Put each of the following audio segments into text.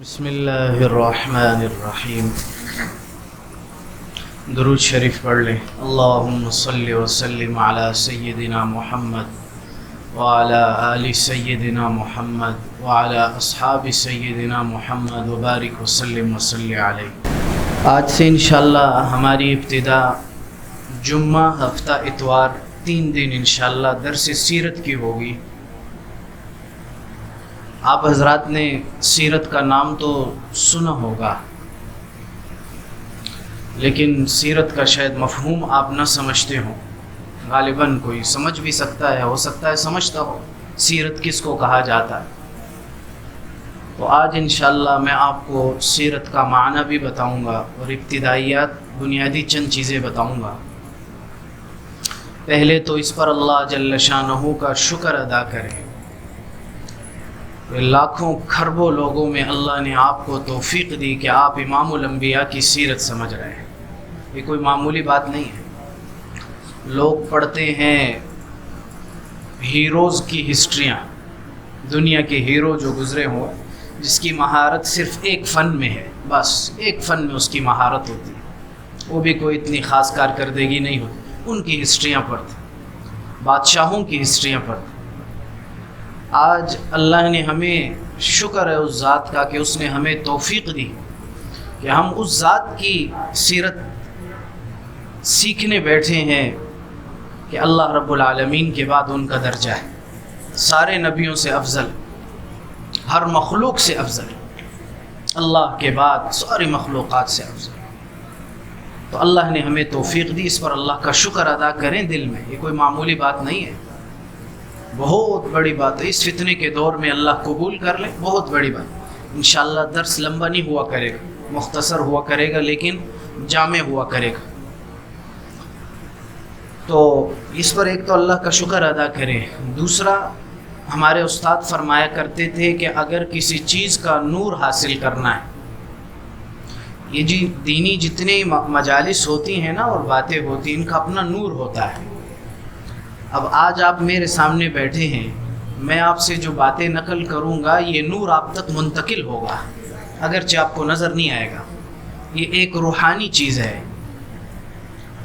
بسم اللہ الرحمن الرحیم۔ درود شریف پڑھ لیں۔ اللہم صلی وسلم علی سیدنا محمد وعلی آل سیدنا محمد وعلی اصحاب سیدنا محمد وبارک وسلم وصلی علیہ۔ آج سے انشاءاللہ ہماری ابتدا جمعہ، ہفتہ، اتوار 3 دن انشاءاللہ درس سیرت کی ہوگی۔ آپ حضرات نے سیرت کا نام تو سنا ہوگا، لیکن سیرت کا شاید مفہوم آپ نہ سمجھتے ہوں۔ غالباً کوئی سمجھ بھی سکتا ہے، ہو سکتا ہے سمجھتا ہو سیرت کس کو کہا جاتا ہے۔ تو آج انشاءاللہ میں آپ کو سیرت کا معنی بھی بتاؤں گا اور ابتدائیات، بنیادی چند چیزیں بتاؤں گا۔ پہلے تو اس پر اللہ جل شانہ کا شکر ادا کریں۔ لاکھوں کھربوں لوگوں میں اللہ نے آپ کو توفیق دی کہ آپ امام الانبیاء کی سیرت سمجھ رہے ہیں۔ یہ کوئی معمولی بات نہیں ہے۔ لوگ پڑھتے ہیں ہیروز کی ہسٹریاں، دنیا کے ہیرو جو گزرے ہوں، جس کی مہارت صرف ایک فن میں ہے، بس ایک فن میں اس کی مہارت ہوتی ہے، وہ بھی کوئی اتنی خاص کارکردگی نہیں ہوتی، ان کی ہسٹریاں پڑھتے، بادشاہوں کی ہسٹریاں پڑھتے۔ آج اللہ نے ہمیں شکر ہے اس ذات کا کہ اس نے ہمیں توفیق دی کہ ہم اس ذات کی سیرت سیکھنے بیٹھے ہیں کہ اللہ رب العالمین کے بعد ان کا درجہ ہے سارے نبیوں سے افضل، ہر مخلوق سے افضل، اللہ کے بعد ساری مخلوقات سے افضل۔ تو اللہ نے ہمیں توفیق دی، اس پر اللہ کا شکر ادا کریں دل میں۔ یہ کوئی معمولی بات نہیں ہے، بہت بڑی بات ہے۔ اس فتنے کے دور میں اللہ قبول کر لے، بہت بڑی بات۔ انشاءاللہ درس لمبا نہیں ہوا کرے گا، مختصر ہوا کرے گا، لیکن جامع ہوا کرے گا۔ تو اس پر ایک تو اللہ کا شکر ادا کریں۔ دوسرا، ہمارے استاد فرمایا کرتے تھے کہ اگر کسی چیز کا نور حاصل کرنا ہے، یہ جی دینی جتنے مجالس ہوتی ہیں نا اور باتیں ہوتی ہیں، ان کا اپنا نور ہوتا ہے۔ اب آج آپ میرے سامنے بیٹھے ہیں، میں آپ سے جو باتیں نقل کروں گا یہ نور آپ تک منتقل ہوگا، اگرچہ آپ کو نظر نہیں آئے گا۔ یہ ایک روحانی چیز ہے۔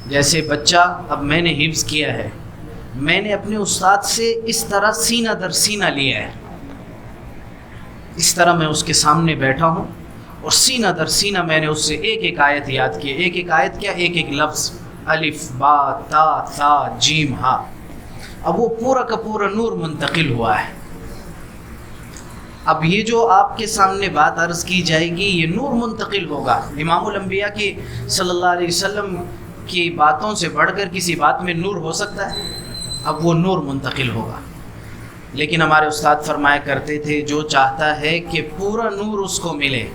جیسے بچہ، اب میں نے حفظ کیا ہے، میں نے اپنے استاد سے اس طرح سینہ در سینہ لیا ہے، اس طرح میں اس کے سامنے بیٹھا ہوں اور سینہ در سینہ میں نے اس سے ایک ایک آیت یاد کی، ایک ایک آیت کیا، ایک ایک لفظ، الف با تا ثا جیم ہا۔ اب وہ پورا کا پورا نور منتقل ہوا ہے۔ اب یہ جو آپ کے سامنے بات عرض کی جائے گی، یہ نور منتقل ہوگا۔ امام الانبیاء کی صلی اللہ علیہ وسلم کی باتوں سے بڑھ کر کسی بات میں نور ہو سکتا ہے؟ اب وہ نور منتقل ہوگا۔ لیکن ہمارے استاد فرمایا کرتے تھے، جو چاہتا ہے کہ پورا نور اس کو ملے،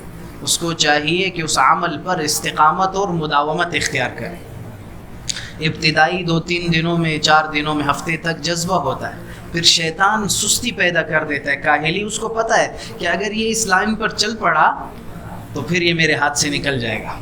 اس کو چاہیے کہ اس عمل پر استقامت اور مداومت اختیار کرے۔ ابتدائی 2-3 دنوں میں، 4 دنوں میں، ہفتے تک جذبہ ہوتا ہے، پھر شیطان سستی پیدا کر دیتا ہے، کاہلی۔ اس کو پتہ ہے کہ اگر یہ اس لائن پر چل پڑا تو پھر یہ میرے ہاتھ سے نکل جائے گا،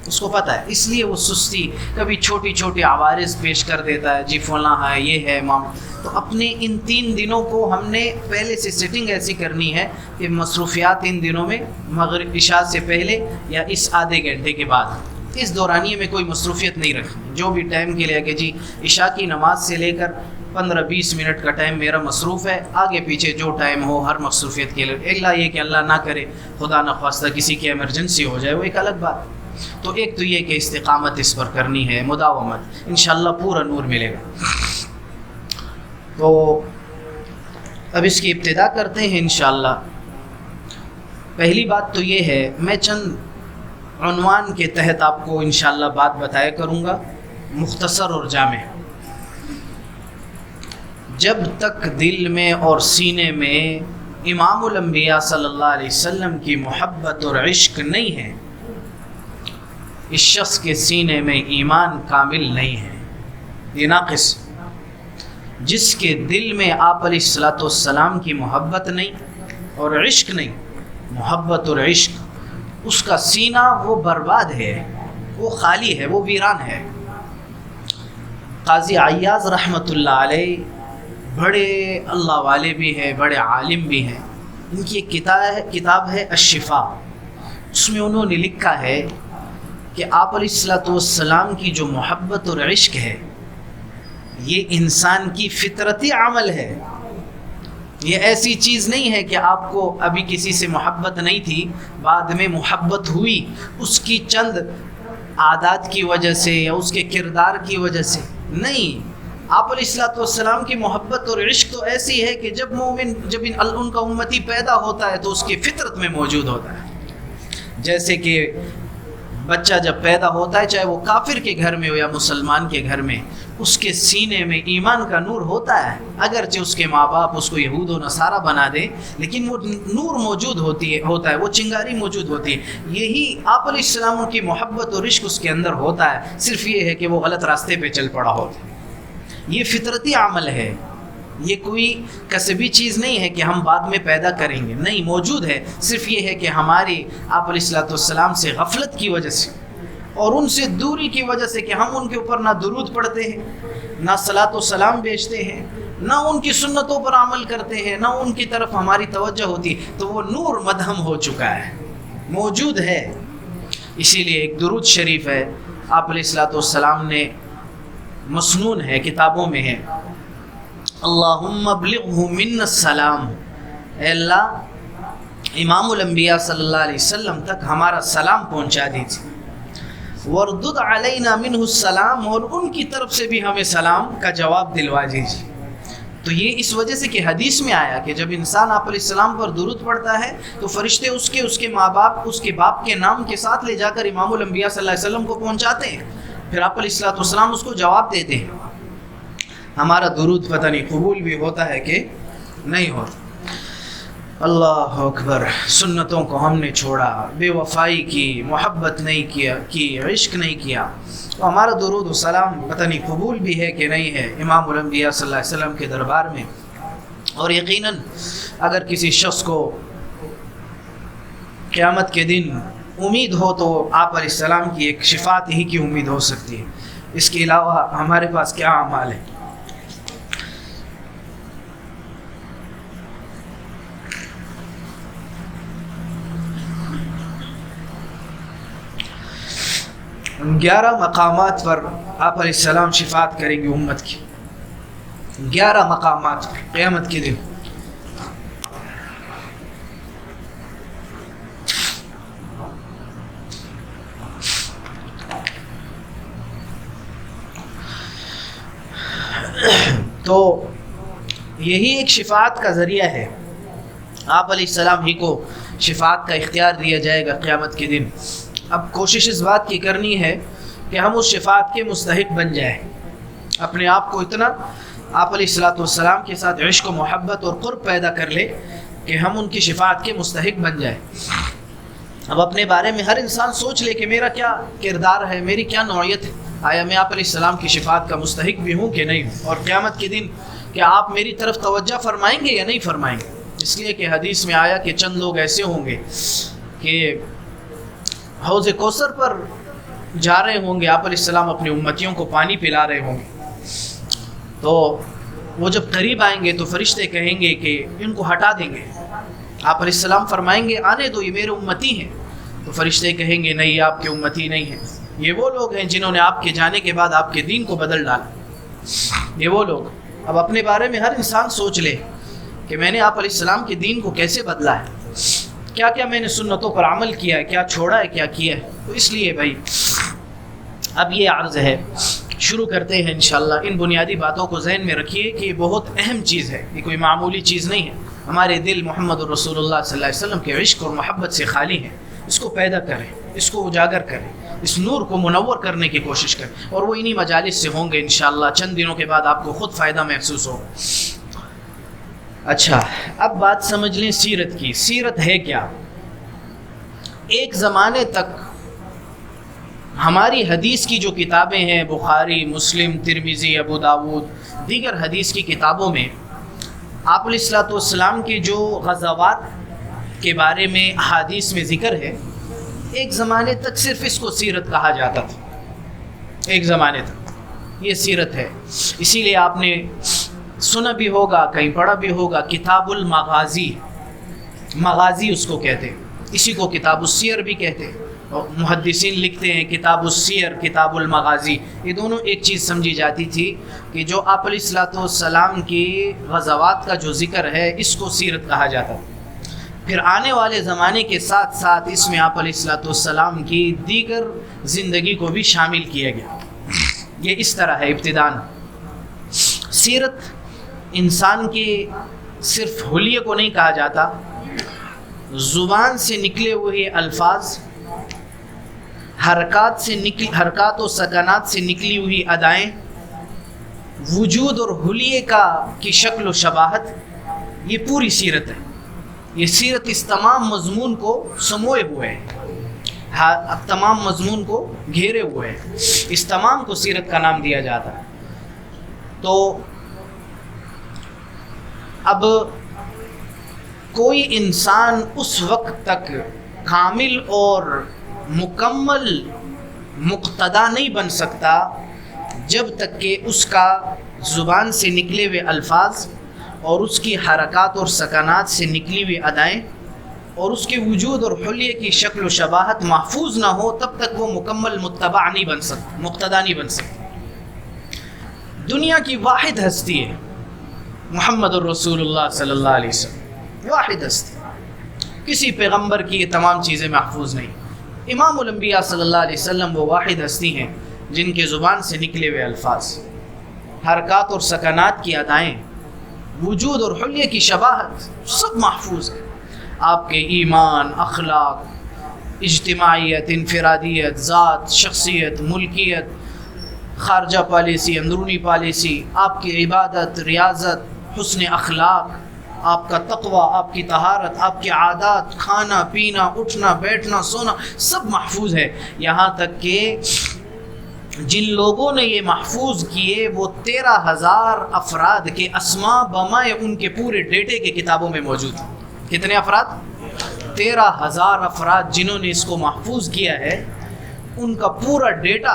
اس کو پتہ ہے۔ اس لیے وہ سستی، کبھی چھوٹی چھوٹی عوارض پیش کر دیتا ہے، جی فلاں ہے، یہ ہے مام۔ تو اپنے ان 3 دنوں کو ہم نے پہلے سے سیٹنگ ایسی کرنی ہے کہ مصروفیات ان دنوں میں مغرب عشاء سے پہلے یا اس آدھے گھنٹے کے بعد، اس دورانیے میں کوئی مصروفیت نہیں رکھنی۔ جو بھی ٹائم کے لیے کہ جی عشاء کی نماز سے لے کر 15-20 منٹ کا ٹائم میرا مصروف ہے، آگے پیچھے جو ٹائم ہو ہر مصروفیت کے لیے، الا یہ کہ اللہ نہ کرے، خدا نخواستہ کسی کی ایمرجنسی ہو جائے، وہ ایک الگ بات۔ تو ایک تو یہ کہ استقامت اس پر کرنی ہے، مداومت، انشاءاللہ پورا نور ملے گا۔ تو اب اس کی ابتدا کرتے ہیں انشاءاللہ۔ پہلی بات تو یہ ہے، میں چند عنوان کے تحت آپ کو انشاءاللہ بات بتایا کروں گا، مختصر اور جامع۔ جب تک دل میں اور سینے میں امام الانبیاء صلی اللہ علیہ وسلم کی محبت اور عشق نہیں ہے، اس شخص کے سینے میں ایمان کامل نہیں ہے، یہ ناقص۔ جس کے دل میں آپ علیہ الصلوۃ والسلام کی محبت نہیں اور عشق نہیں، محبت اور عشق، اس کا سینہ وہ برباد ہے، وہ خالی ہے، وہ ویران ہے۔ قاضی عیاض رحمۃ اللہ علیہ بڑے اللہ والے بھی ہیں، بڑے عالم بھی ہیں۔ ان کی ایک کتاب ہے الشفا، اس میں انہوں نے لکھا ہے کہ آپ علیہ الصلوۃ والسلام کی جو محبت اور عشق ہے یہ انسان کی فطرتی عمل ہے. یہ ایسی چیز نہیں ہے کہ آپ کو ابھی کسی سے محبت نہیں تھی بعد میں محبت ہوئی اس کی چند عادات کی وجہ سے یا اس کے کردار کی وجہ سے. نہیں، آپ علیہ الصلوۃ والسلام کی محبت اور عشق تو ایسی ہے کہ جب ان کا امتی پیدا ہوتا ہے تو اس کی فطرت میں موجود ہوتا ہے. جیسے کہ بچہ جب پیدا ہوتا ہے چاہے وہ کافر کے گھر میں ہو یا مسلمان کے گھر میں، اس کے سینے میں ایمان کا نور ہوتا ہے. اگرچہ اس کے ماں باپ اس کو یہود و نصارہ بنا دے لیکن وہ نور موجود ہوتا ہے، وہ چنگاری موجود ہوتی ہے. یہی آپ علیہ السلام کی محبت اور عشق اس کے اندر ہوتا ہے، صرف یہ ہے کہ وہ غلط راستے پہ چل پڑا ہوتا ہے. یہ فطرتی عمل ہے، یہ کوئی کسبی چیز نہیں ہے کہ ہم بعد میں پیدا کریں گے. نہیں، موجود ہے. صرف یہ ہے کہ ہماری آپ علیہ الصلوۃ والسلام سے غفلت کی وجہ سے اور ان سے دوری کی وجہ سے کہ ہم ان کے اوپر نہ درود پڑھتے ہیں، نہ صلاۃ و سلام بیچتے ہیں، نہ ان کی سنتوں پر عمل کرتے ہیں، نہ ان کی طرف ہماری توجہ ہوتی، تو وہ نور مدھم ہو چکا ہے، موجود ہے. اسی لیے ایک درود شریف ہے آپ علیہ الصلوۃ والسلام نے مسنون ہے، کتابوں میں ہے، اللہم ابلغہ منا السلام. اے اللہ امام الانبیاء صلی اللہ علیہ وسلم تک ہمارا سلام پہنچا دیجیے. وردد علینا منہ السلام، اور ان کی طرف سے بھی ہمیں سلام کا جواب دلوا دیجیے. تو یہ اس وجہ سے کہ حدیث میں آیا کہ جب انسان آپ علیہ السلام پر درود پڑھتا ہے تو فرشتے اس کے ماں باپ اس کے باپ کے نام کے ساتھ لے جا کر امام الانبیاء صلی اللہ علیہ وسلم کو پہنچاتے ہیں، پھر آپ علیہ الصلوۃ والسلام اس کو جواب دیتے ہیں. ہمارا درود پتہ نہیں قبول بھی ہوتا ہے کہ نہیں ہوتا. اللہ اکبر. سنتوں کو ہم نے چھوڑا، بے وفائی کی، محبت نہیں کی، عشق نہیں کیا، تو ہمارا درود و سلام پتہ نہیں قبول بھی ہے کہ نہیں ہے امام الانبیاء صلی اللہ علیہ وسلم کے دربار میں. اور یقیناً اگر کسی شخص کو قیامت کے دن امید ہو تو آپ علیہ السلام کی ایک شفاعت ہی کی امید ہو سکتی ہے. اس کے علاوہ ہمارے پاس کیا اعمال ہے؟ ان 11 مقامات پر آپ علیہ السلام شفاعت کریں گے امت کی. 11 مقامات پر قیامت کے دن. تو یہی ایک شفاعت کا ذریعہ ہے. آپ علیہ السلام ہی کو شفاعت کا اختیار دیا جائے گا قیامت کے دن. اب کوشش اس بات کی کرنی ہے کہ ہم اس شفاعت کے مستحق بن جائیں، اپنے آپ کو اتنا آپ علیہ الصلوۃ والسلام کے ساتھ عشق و محبت اور قرب پیدا کر لے کہ ہم ان کی شفاعت کے مستحق بن جائیں. اب اپنے بارے میں ہر انسان سوچ لے کہ میرا کیا کردار ہے، میری کیا نوعیت ہے، آیا میں آپ علیہ السلام کی شفاعت کا مستحق بھی ہوں کہ نہیں ہوں، اور قیامت کے دن کیا آپ میری طرف توجہ فرمائیں گے یا نہیں فرمائیں گے. اس لیے کہ حدیث میں آیا کہ چند لوگ ایسے ہوں گے کہ حوض کوثر پر جا رہے ہوں گے، آپ علیہ السلام اپنی امتیوں کو پانی پلا رہے ہوں گے، تو وہ جب قریب آئیں گے تو فرشتے کہیں گے کہ ان کو ہٹا دیں گے. آپ علیہ السلام فرمائیں گے آنے دو، یہ میرے امتی ہیں. تو فرشتے کہیں گے نہیں، آپ کے امتی نہیں ہیں، یہ وہ لوگ ہیں جنہوں نے آپ کے جانے کے بعد آپ کے دین کو بدل ڈالا، یہ وہ لوگ. اب اپنے بارے میں ہر انسان سوچ لے کہ میں نے آپ علیہ السلام کے دین کو کیسے بدلا ہے، کیا کیا میں نے سنتوں پر عمل کیا ہے، کیا چھوڑا ہے، کیا کیا ہے. تو اس لیے بھائی اب یہ عرض ہے، شروع کرتے ہیں انشاءاللہ. ان بنیادی باتوں کو ذہن میں رکھیے کہ یہ بہت اہم چیز ہے، یہ کوئی معمولی چیز نہیں ہے. ہمارے دل محمد الرسول اللہ صلی اللہ علیہ وسلم کے عشق اور محبت سے خالی ہیں. اس کو پیدا کریں، اس کو اجاگر کریں، اس نور کو منور کرنے کی کوشش کریں، اور وہ انہی مجالس سے ہوں گے انشاءاللہ. چند دنوں کے بعد آپ کو خود فائدہ محسوس ہوگا. اچھا، اب بات سمجھ لیں سیرت کی. سیرت ہے کیا؟ ایک زمانے تک ہماری حدیث کی جو کتابیں ہیں، بخاری، مسلم، ترمذی، ابو داود، دیگر حدیث کی کتابوں میں آپ علیہ الصلوۃ والسلام کے جو غزوات کے بارے میں احادیث میں ذکر ہے، ایک زمانے تک صرف اس کو سیرت کہا جاتا تھا. ایک زمانے تک یہ سیرت ہے. اسی لیے آپ نے سنا بھی ہوگا، کہیں پڑھا بھی ہوگا، کتاب المغازی، مغازی اس کو کہتے ہیں. اسی کو کتاب السیر بھی کہتے ہیں، اور محدثین لکھتے ہیں کتاب السیر، کتاب المغازی، یہ دونوں ایک چیز سمجھی جاتی تھی کہ جو آپ علیہ الصلوۃ والسلام کی غزوات کا جو ذکر ہے اس کو سیرت کہا جاتا ہے۔ پھر آنے والے زمانے کے ساتھ ساتھ اس میں آپ علیہ الصلوۃ والسلام کی دیگر زندگی کو بھی شامل کیا گیا۔ یہ اس طرح ہے ابتداً۔ سیرت انسان کے صرف حلیے کو نہیں کہا جاتا، زبان سے نکلے ہوئے الفاظ، حرکات و سکنات سے نکلی ہوئی ادائیں، وجود اور حلیے کی شکل و شباہت، یہ پوری سیرت ہے۔ یہ سیرت اس تمام مضمون کو سموئے ہوئے ہے، تمام مضمون کو گھیرے ہوئے ہے، اس تمام کو سیرت کا نام دیا جاتا ہے۔ تو اب کوئی انسان اس وقت تک کامل اور مکمل مقتدا نہیں بن سکتا جب تک کہ اس کا زبان سے نکلے ہوئے الفاظ اور اس کی حرکات اور سکنات سے نکلی ہوئی ادائیں اور اس کے وجود اور حلیے کی شکل و شباہت محفوظ نہ ہو، تب تک وہ مکمل متبع نہیں بن سکتا، مقتدا نہیں بن سکتا۔ دنیا کی واحد ہستی ہے محمد الرسول اللہ صلی اللہ علیہ وسلم، واحد ہستی، کسی پیغمبر کی یہ تمام چیزیں محفوظ نہیں۔ امام الانبیاء صلی اللہ علیہ وسلم وہ واحد ہستی ہیں جن کے زبان سے نکلے ہوئے الفاظ، حرکات اور سکنات کی ادائیں، وجود اور حلیے کی شباہت سب محفوظ ہے۔ آپ کے ایمان، اخلاق، اجتماعیت، انفرادیت، ذات، شخصیت، ملکیت، خارجہ پالیسی، اندرونی پالیسی، آپ کی عبادت، ریاضت، حسن اخلاق، آپ کا تقوی، آپ کی طہارت، آپ کے عادات، کھانا پینا، اٹھنا بیٹھنا سونا سب محفوظ ہے۔ یہاں تک کہ جن لوگوں نے یہ محفوظ کیے وہ 13,000 افراد کے اسماء بمائے ان کے پورے ڈیٹے کے کتابوں میں موجود ہیں۔ کتنے افراد؟ 13,000 افراد جنہوں نے اس کو محفوظ کیا ہے، ان کا پورا ڈیٹا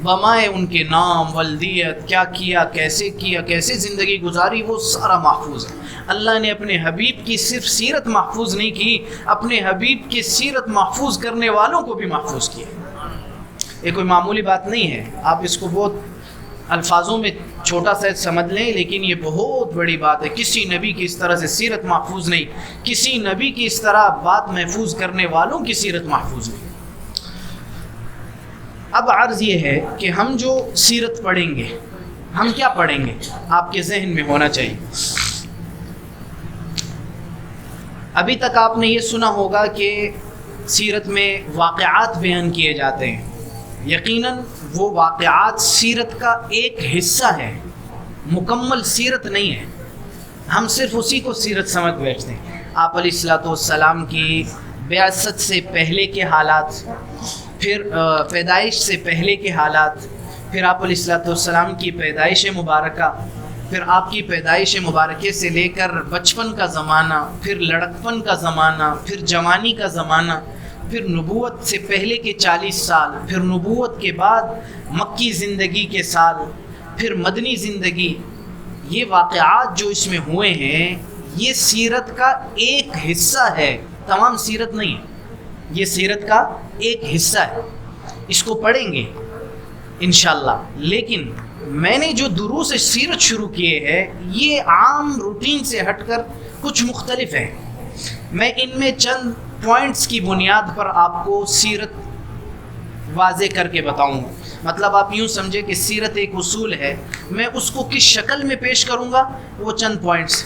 بمائے ان کے نام، ولدیت، کیا کیا، کیسے زندگی گزاری، وہ سارا محفوظ ہے۔ اللہ نے اپنے حبیب کی صرف سیرت محفوظ نہیں کی، اپنے حبیب کی سیرت محفوظ کرنے والوں کو بھی محفوظ کیا۔ یہ کوئی معمولی بات نہیں ہے، آپ اس کو بہت الفاظوں میں چھوٹا سا سمجھ لیں، لیکن یہ بہت بڑی بات ہے۔ کسی نبی کی اس طرح سے سیرت محفوظ نہیں، کسی نبی کی اس طرح بات محفوظ کرنے والوں کی سیرت محفوظ نہیں۔ اب عرض یہ ہے کہ ہم جو سیرت پڑھیں گے، ہم کیا پڑھیں گے، آپ کے ذہن میں ہونا چاہیے۔ ابھی تک آپ نے یہ سنا ہوگا کہ سیرت میں واقعات بیان کیے جاتے ہیں، یقیناً وہ واقعات سیرت کا ایک حصہ ہے، مکمل سیرت نہیں ہے۔ ہم صرف اسی کو سیرت سمجھ بیٹھتے ہیں۔ آپ علیہ الصلوۃ والسلام کی بعثت سے پہلے کے حالات، پھر پیدائش سے پہلے کے حالات، پھر آپ علیہ الصلوۃ والسلام کی پیدائش مبارکہ، پھر آپ کی پیدائش مبارکہ سے لے کر بچپن کا زمانہ، پھر لڑکپن کا زمانہ، پھر جوانی کا زمانہ، پھر نبوت سے پہلے کے 40 سال، پھر نبوت کے بعد مکی زندگی کے سال، پھر مدنی زندگی، یہ واقعات جو اس میں ہوئے ہیں یہ سیرت کا ایک حصہ ہے، تمام سیرت نہیں ہے، یہ سیرت کا ایک حصہ ہے۔ اس کو پڑھیں گے انشاءاللہ، لیکن میں نے جو دروس سیرت شروع کیے ہیں یہ عام روٹین سے ہٹ کر کچھ مختلف ہیں۔ میں ان میں چند پوائنٹس کی بنیاد پر آپ کو سیرت واضح کر کے بتاؤں گا۔ مطلب آپ یوں سمجھے کہ سیرت ایک اصول ہے، میں اس کو کس شکل میں پیش کروں گا، وہ چند پوائنٹس۔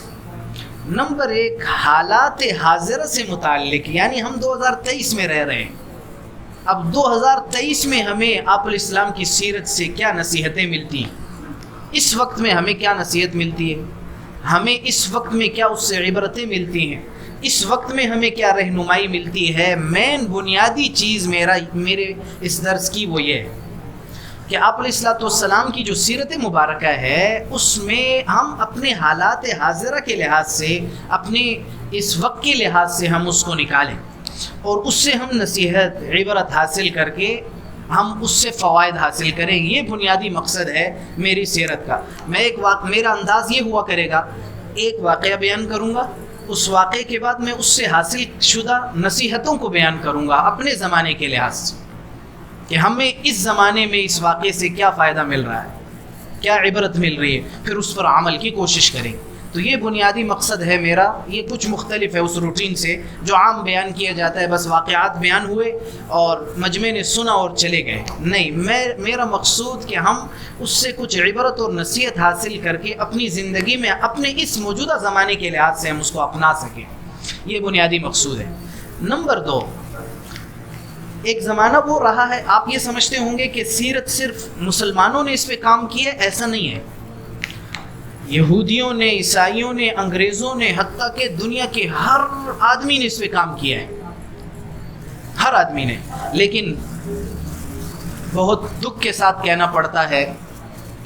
نمبر 1، حالات حاضرہ سے متعلق، یعنی ہم 2023 میں رہ رہے ہیں۔ اب 2023 میں ہمیں آپ علیہ السلام کی سیرت سے کیا نصیحتیں ملتی ہیں، اس وقت میں ہمیں کیا نصیحت ملتی ہے، ہمیں اس وقت میں کیا اس سے عبرتیں ملتی ہیں، اس وقت میں ہمیں کیا رہنمائی ملتی ہے۔ مین بنیادی چیز میرے اس درس کی وہ یہ ہے کہ آپ علیہ الصلوۃ والسلام کی جو سیرت مبارکہ ہے اس میں ہم اپنے حالات حاضرہ کے لحاظ سے، اپنے اس وقت کے لحاظ سے ہم اس کو نکالیں اور اس سے ہم نصیحت، عبرت حاصل کر کے ہم اس سے فوائد حاصل کریں۔ یہ بنیادی مقصد ہے میری سیرت کا۔ میرا انداز یہ ہوا کرے گا، ایک واقعہ بیان کروں گا، اس واقعے کے بعد میں اس سے حاصل شدہ نصیحتوں کو بیان کروں گا اپنے زمانے کے لحاظ سے، کہ ہمیں اس زمانے میں اس واقعے سے کیا فائدہ مل رہا ہے، کیا عبرت مل رہی ہے، پھر اس پر عمل کی کوشش کریں۔ تو یہ بنیادی مقصد ہے میرا، یہ کچھ مختلف ہے اس روٹین سے جو عام بیان کیا جاتا ہے، بس واقعات بیان ہوئے اور مجمع نے سنا اور چلے گئے، نہیں، میرا مقصود کہ ہم اس سے کچھ عبرت اور نصیحت حاصل کر کے اپنی زندگی میں اپنے اس موجودہ زمانے کے لحاظ سے ہم اس کو اپنا سکیں، یہ بنیادی مقصود ہے۔ نمبر 2، ایک زمانہ وہ رہا ہے، آپ یہ سمجھتے ہوں گے کہ سیرت صرف مسلمانوں نے اس پہ کام کیا ہے، ایسا نہیں ہے، یہودیوں نے، عیسائیوں نے، انگریزوں نے، حتیٰ کہ دنیا کے ہر آدمی نے اس پہ کام کیا ہے، ہر آدمی نے۔ لیکن بہت دکھ کے ساتھ کہنا پڑتا ہے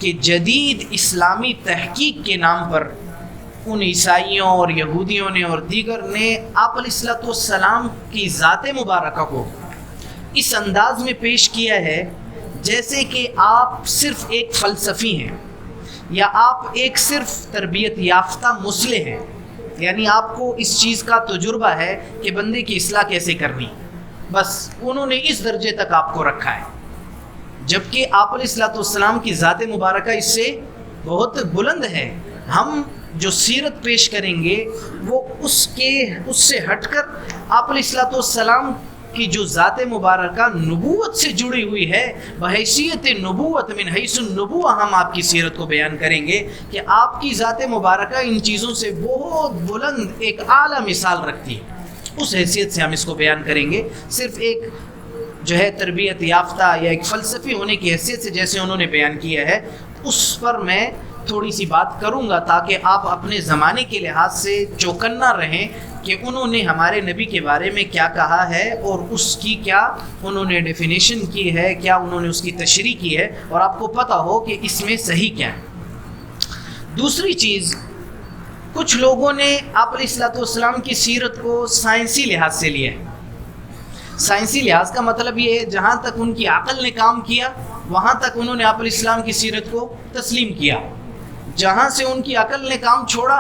کہ جدید اسلامی تحقیق کے نام پر ان عیسائیوں اور یہودیوں نے اور دیگر نے آپ علیہ الصلوۃ والسلام کی ذات مبارکہ کو اس انداز میں پیش کیا ہے جیسے کہ آپ صرف ایک فلسفی ہیں یا آپ ایک صرف تربیت یافتہ مصلح ہیں، یعنی آپ کو اس چیز کا تجربہ ہے کہ بندے کی اصلاح کیسے کرنی، بس انہوں نے اس درجے تک آپ کو رکھا ہے، جبکہ آپ علیہ الصلوۃ والسلام کی ذات مبارکہ اس سے بہت بلند ہے۔ ہم جو سیرت پیش کریں گے وہ اس سے ہٹ کر آپ علیہ الصلوۃ والسلام کی جو ذات مبارکہ نبوت سے جڑی ہوئی ہے، بحیثیت نبوت من حیث النبوہ ہم آپ کی سیرت کو بیان کریں گے کہ آپ کی ذات مبارکہ ان چیزوں سے بہت بلند ایک اعلیٰ مثال رکھتی ہے، اس حیثیت سے ہم اس کو بیان کریں گے۔ صرف ایک جو ہے تربیت یافتہ یا ایک فلسفی ہونے کی حیثیت سے جیسے انہوں نے بیان کیا ہے، اس پر میں تھوڑی سی بات کروں گا تاکہ آپ اپنے زمانے کے لحاظ سے چوکنا رہیں کہ انہوں نے ہمارے نبی کے بارے میں کیا کہا ہے اور اس کی کیا انہوں نے ڈیفینیشن کی ہے، کیا انہوں نے اس کی تشریح کی ہے، اور آپ کو پتہ ہو کہ اس میں صحیح کیا ہے۔ دوسری چیز، کچھ لوگوں نے آپ علیہ الصلوۃ والسلام کی سیرت کو سائنسی لحاظ سے لیا ہے۔ سائنسی لحاظ کا مطلب یہ ہے جہاں تک ان کی عقل نے کام کیا وہاں تک انہوں نے آپ علیہ السلام کی سیرت کو تسلیم کیا، جہاں سے ان کی عقل نے کام چھوڑا،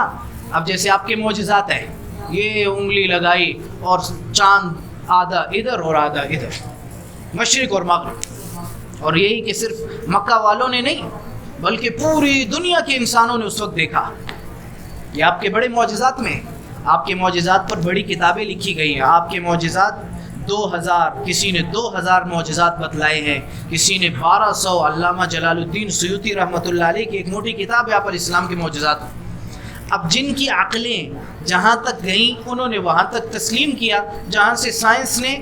اب جیسے آپ کے معجزات ہیں، یہ انگلی لگائی اور چاند آدھا ادھر اور آدھا ادھر، مشرق اور مغرب، اور یہی کہ صرف مکہ والوں نے نہیں بلکہ پوری دنیا کے انسانوں نے اس وقت دیکھا، یہ آپ کے بڑے معجزات میں، آپ کے معجزات پر بڑی کتابیں لکھی گئی ہیں، آپ کے معجزات 2000، کسی نے 2000 معجزات بتلائے ہیں، کسی نے 1200، علامہ جلال الدین سیوطی رحمۃ اللہ علیہ کی ایک موٹی کتاب ہے آپ علیہ السلام کے معجزات۔ اب جن کی عقلیں جہاں تک گئیں انہوں نے وہاں تک تسلیم کیا، جہاں سے سائنس نے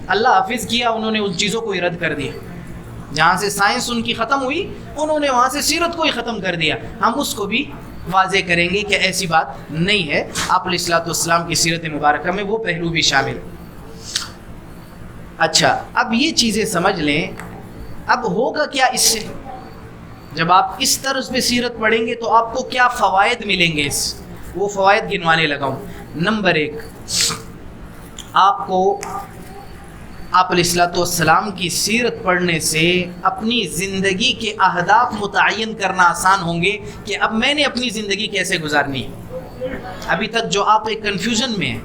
اللہ حافظ کیا انہوں نے ان چیزوں کو ہی رد کر دیا، جہاں سے سائنس ان کی ختم ہوئی انہوں نے وہاں سے سیرت کو ہی ختم کر دیا۔ ہم اس کو بھی واضح کریں گے کہ ایسی بات نہیں ہے، آپ علیہ الصلوۃ والسلام کی سیرت مبارکہ میں وہ پہلو بھی شامل ہے۔ اچھا، اب یہ چیزیں سمجھ لیں، اب ہوگا کیا اس سے؟ جب آپ اس طرز پہ سیرت پڑھیں گے تو آپ کو کیا فوائد ملیں گے؟ وہ فوائد گنوانے لگاؤں۔ نمبر 1، آپ کو آپ علیہ الصلوۃ والسلام کی سیرت پڑھنے سے اپنی زندگی کے اہداف متعین کرنا آسان ہوں گے کہ اب میں نے اپنی زندگی کیسے گزارنی ہے۔ ابھی تک جو آپ ایک کنفیوژن میں ہیں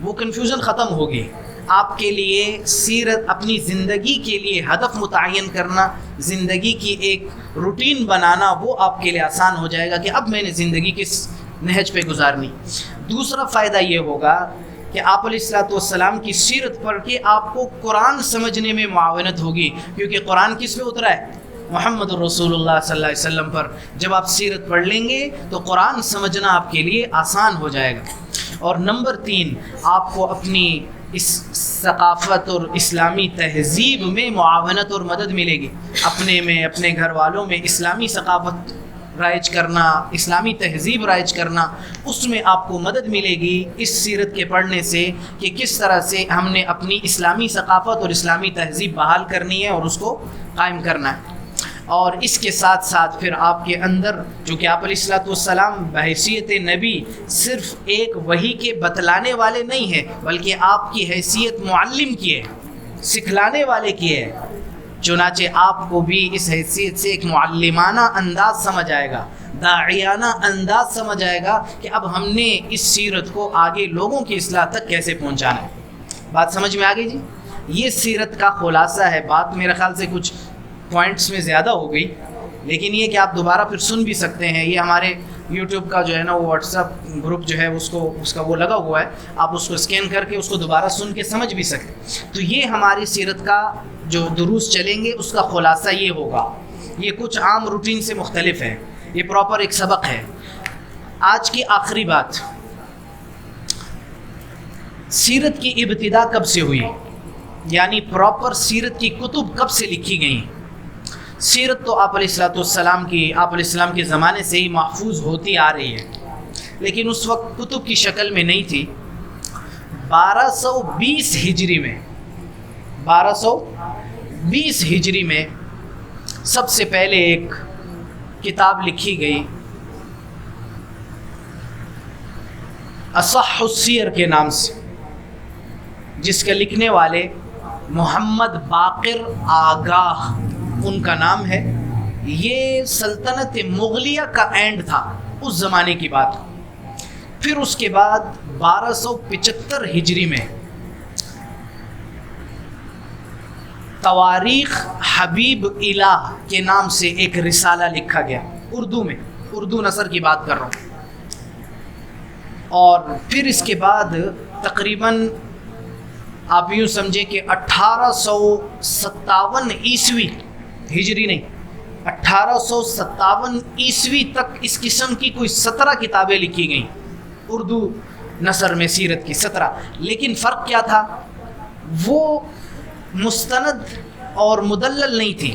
وہ کنفیوژن ختم ہوگی، آپ کے لیے سیرت، اپنی زندگی کے لیے ہدف متعین کرنا، زندگی کی ایک روٹین بنانا، وہ آپ کے لیے آسان ہو جائے گا کہ اب میں نے زندگی کس نہج پہ گزارنی۔ دوسرا فائدہ یہ ہوگا کہ آپ علیہ الصلوۃ والسلام کی سیرت پڑھ کے آپ کو قرآن سمجھنے میں معاونت ہوگی، کیونکہ قرآن کس پہ اترا ہے؟ محمد الرسول اللہ صلی اللہ علیہ وسلم پر۔ جب آپ سیرت پڑھ لیں گے تو قرآن سمجھنا آپ کے لیے آسان ہو جائے گا۔ اور نمبر 3، آپ کو اپنی اس ثقافت اور اسلامی تہذیب میں معاونت اور مدد ملے گی، اپنے میں، اپنے گھر والوں میں اسلامی ثقافت رائج کرنا، اسلامی تہذیب رائج کرنا، اس میں آپ کو مدد ملے گی اس سیرت کے پڑھنے سے کہ کس طرح سے ہم نے اپنی اسلامی ثقافت اور اسلامی تہذیب بحال کرنی ہے اور اس کو قائم کرنا ہے۔ اور اس کے ساتھ ساتھ پھر آپ کے اندر، جو کہ آپ علیہ الصلوۃ والسلام بحیثیت نبی صرف ایک وحی کے بتلانے والے نہیں ہیں بلکہ آپ کی حیثیت معلم کی ہے، سکھلانے والے کی ہے، چنانچہ آپ کو بھی اس حیثیت سے ایک معلمانہ انداز سمجھ آئے گا، داعیانہ انداز سمجھ آئے گا کہ اب ہم نے اس سیرت کو آگے لوگوں کی اصلاح تک کیسے پہنچانا ہے۔ بات سمجھ میں آ گئی جی؟ یہ سیرت کا خلاصہ ہے۔ بات میرے خیال سے کچھ پوائنٹس میں زیادہ ہو گئی، لیکن یہ کہ آپ دوبارہ پھر سن بھی سکتے ہیں۔ یہ ہمارے یوٹیوب کا جو ہے نا وہ واٹس ایپ گروپ جو ہے اس کا وہ لگا ہوا ہے، آپ اس کو اسکین کر کے اس کو دوبارہ سن کے سمجھ بھی سکتے۔ تو یہ ہماری سیرت کا جو دروس چلیں گے اس کا خلاصہ یہ ہوگا۔ یہ کچھ عام روٹین سے مختلف ہے، یہ پراپر ایک سبق ہے۔ آج کی آخری بات، سیرت کی ابتدا کب سے ہوئی، یعنی پراپر سیرت کی کتب کب سے لکھی گئیں۔ سیرت تو آپ علیہ السلام کے زمانے سے ہی محفوظ ہوتی آ رہی ہے، لیکن اس وقت کتب کی شکل میں نہیں تھی۔ 1220 ہجری میں سب سے پہلے ایک کتاب لکھی گئی اصح السیر کے نام سے، جس کے لکھنے والے محمد باقر آگاہ ان کا نام ہے۔ یہ سلطنت مغلیہ کا اینڈ تھا، اس زمانے کی بات۔ پھر اس کے بعد 1275 ہجری میں تواریخ حبیب الہ کے نام سے ایک رسالہ لکھا گیا، اردو نثر کی بات کر رہا ہوں۔ اور پھر اس کے بعد تقریباً آپ یوں سمجھیں کہ 1857 عیسوی، ہجری نہیں، 1857 عیسوی تک اس قسم کی کوئی 17 کتابیں لکھی گئیں اردو نثر میں، سیرت کی 17۔ لیکن فرق کیا تھا؟ وہ مستند اور مدلل نہیں تھی،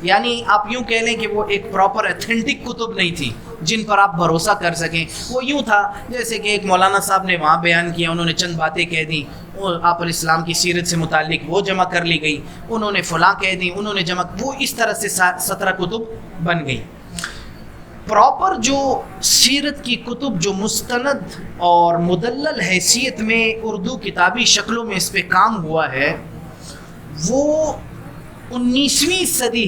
یعنی آپ یوں کہہ لیں کہ وہ ایک پراپر ایتھنٹک کتب نہیں تھی جن پر آپ بھروسہ کر سکیں۔ وہ یوں تھا جیسے کہ ایک مولانا صاحب نے وہاں بیان کیا، انہوں نے چند باتیں کہہ دیں، آپ علیہ السلام کی سیرت سے متعلق وہ جمع کر لی گئی، انہوں نے فلاں کہہ دیں، انہوں نے جمع، وہ اس طرح سے 17 کتب بن گئی۔ پراپر جو سیرت کی کتب جو مستند اور مدلل حیثیت میں اردو کتابی شکلوں میں اس پہ کام ہوا ہے، وہ 19ویں صدی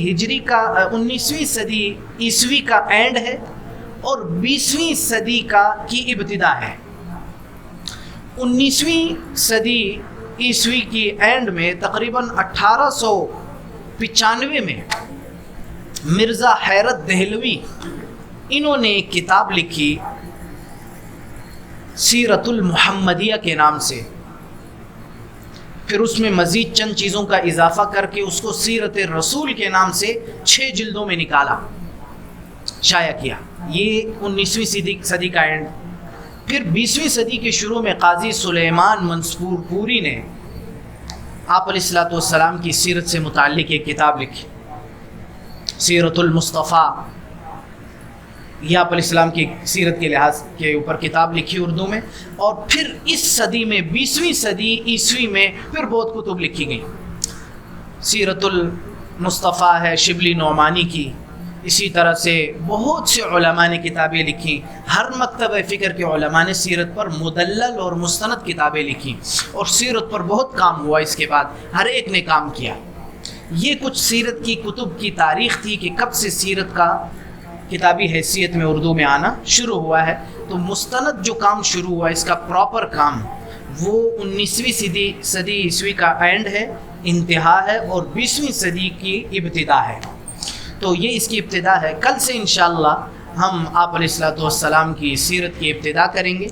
عیسوی کا اینڈ ہے اور 20ویں صدی کی ابتدا ہے۔ 19ویں صدی عیسوی کی اینڈ میں تقریباً 1895 میں مرزا حیرت دہلوی انہوں نے ایک کتاب لکھی سیرت المحمدیہ کے نام سے۔ پھر اس میں مزید چند چیزوں کا اضافہ کر کے اس کو سیرت رسول کے نام سے 6 جلدوں میں نکالا، شائع کیا۔ یہ 19ویں صدی کا اینڈ۔ پھر 20ویں صدی کے شروع میں قاضی سلیمان منصور پوری نے آپ علیہ السلام کی سیرت سے متعلق ایک کتاب لکھی، سیرت المصطفیٰ۔ یہ آپ علیہ السلام کی سیرت کے لحاظ کے اوپر کتاب لکھی اردو میں۔ اور پھر اس صدی میں 20ویں صدی عیسوی میں پھر بہت کتب لکھی گئیں۔ سیرت المصطفیٰ ہے شبلی نعمانی کی، اسی طرح سے بہت سے علماء نے کتابیں لکھی۔ ہر مکتبہ فکر کے علماء نے سیرت پر مدلل اور مستند کتابیں لکھی، اور سیرت پر بہت کام ہوا۔ اس کے بعد ہر ایک نے کام کیا۔ یہ کچھ سیرت کی کتب کی تاریخ تھی کہ کب سے سیرت کا کتابی حیثیت میں اردو میں آنا شروع ہوا ہے۔ تو مستند جو کام شروع ہوا، اس کا پراپر کام، وہ 19ویں صدی عیسوی کا اینڈ ہے، انتہا ہے، اور 20ویں صدی کی ابتدا ہے۔ تو یہ اس کی ابتدا ہے۔ کل سے انشاءاللہ ہم آپ علیہ السلام کی سیرت کی ابتدا کریں گے،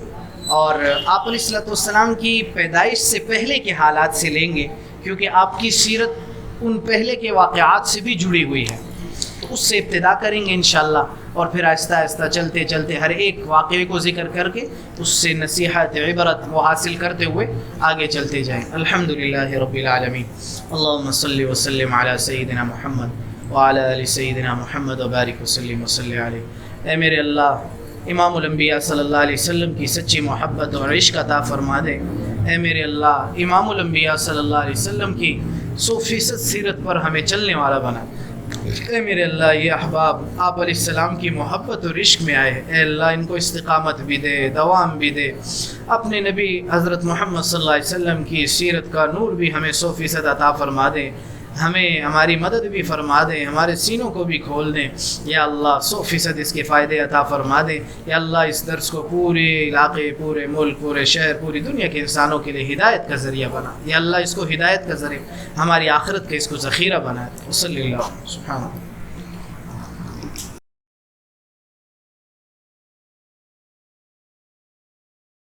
اور آپ علیہ السلام کی پیدائش سے پہلے کے حالات سے لیں گے، کیونکہ آپ کی سیرت ان پہلے کے واقعات سے بھی جڑی ہوئی ہے۔ تو اس سے ابتدا کریں گے انشاءاللہ، اور پھر آہستہ آہستہ چلتے چلتے ہر ایک واقعے کو ذکر کر کے اس سے نصیحت عبرت وہ حاصل کرتے ہوئے آگے چلتے جائیں۔ الحمدللہ رب العالمین، اللہم صلی وسلم علی سیدنا محمد وعلی آل سیدنا محمد وبارک وسلم وصلی علیہ۔ اے میرے اللہ، امام الانبیاء صلی اللہ علیہ وسلم کی سچی محبت اور عشق عطا فرما دے۔ اے میرے اللہ، امام الانبیاء صلی اللہ علیہ وسلم کی 100% سیرت پر ہمیں چلنے والا بنا۔ اے میرے اللہ، یہ احباب آپ علیہ السلام کی محبت اور عشق میں آئے، اے اللہ ان کو استقامت بھی دے، دوام بھی دے۔ اپنے نبی حضرت محمد صلی اللہ علیہ وسلم کی سیرت کا نور بھی ہمیں 100% عطا فرما دے۔ ہمیں ہماری مدد بھی فرما دیں، ہمارے سینوں کو بھی کھول دیں یا اللہ، 100% اس کے فائدے عطا فرما دیں یا اللہ۔ اس درس کو پورے علاقے، پورے ملک، پورے شہر، پوری دنیا کے انسانوں کے لیے ہدایت کا ذریعہ بنا یا اللہ، اس کو ہدایت کا ذریعہ، ہماری آخرت کا اس کو ذخیرہ بنا دے۔ صلی اللہ سبحانہ